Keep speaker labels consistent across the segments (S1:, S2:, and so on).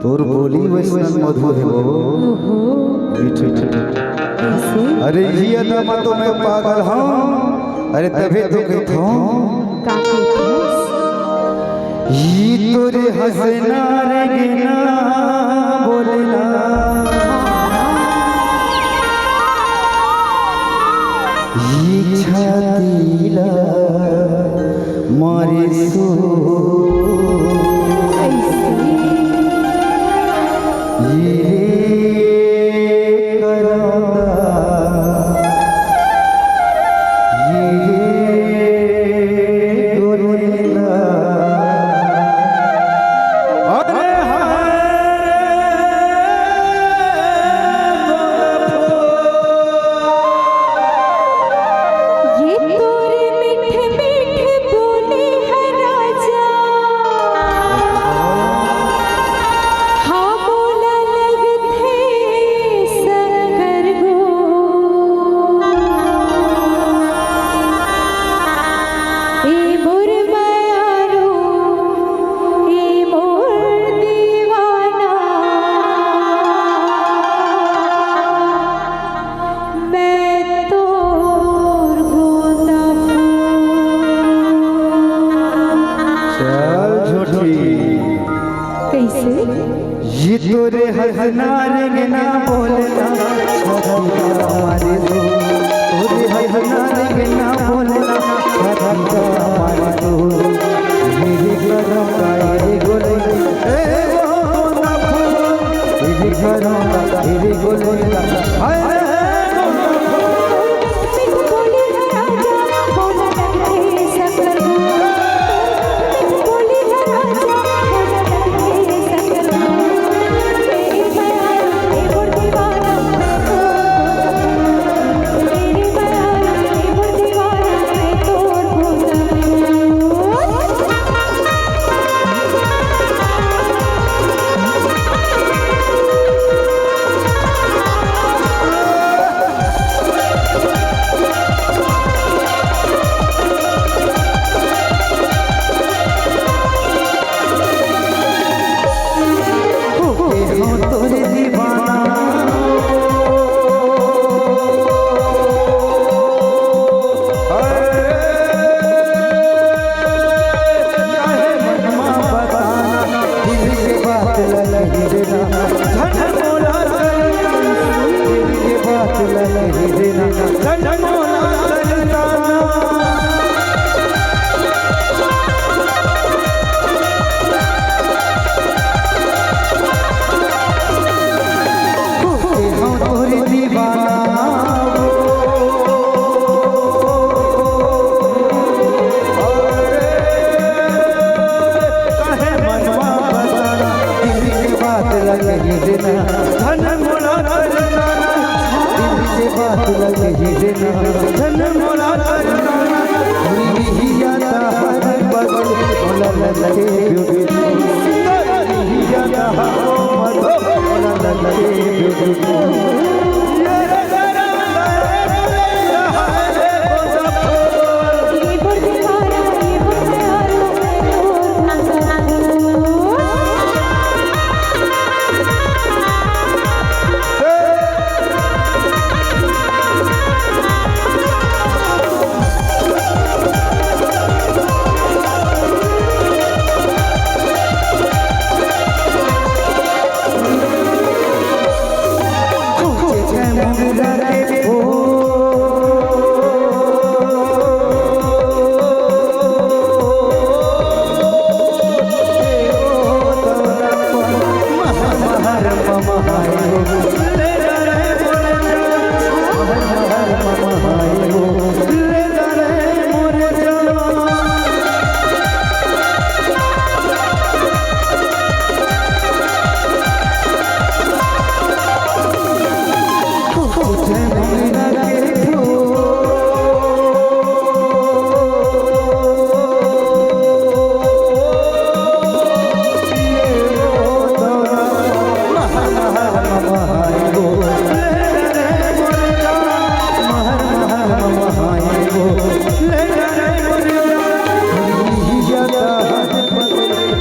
S1: तोर बोली वैसन मधुर है वो मीठे मीठे। अरे ये अदमा तो मैं पागल हूँ। अरे तभी तो कहता हूँ ये तोरे हंसना रंगना बोलना ये छातीला मारे सो ये तोरे हंसना रंगना बोलना छातीला मारे दो तोरे हंसना रंगना बोलना छातीला मारे दो मेरे घरों का ये गोले ए वो ना फूल मेरे घरों का ये गोले हाय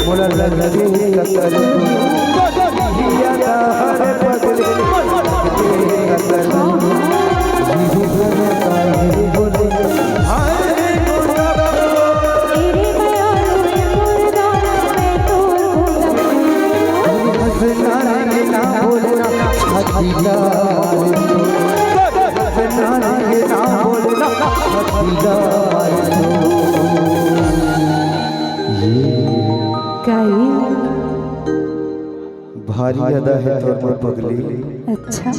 S1: मोला लगे कतर हिया हर पगले कतर जीहू काहे बोले हाय गोरा
S2: तेरे माया रोए मुर्दाना मैं तो
S1: हसना रे ना बोलना हकीला हसना रे ना बोलना हकीला भारी अदा है तोर पर पगली।
S2: अच्छा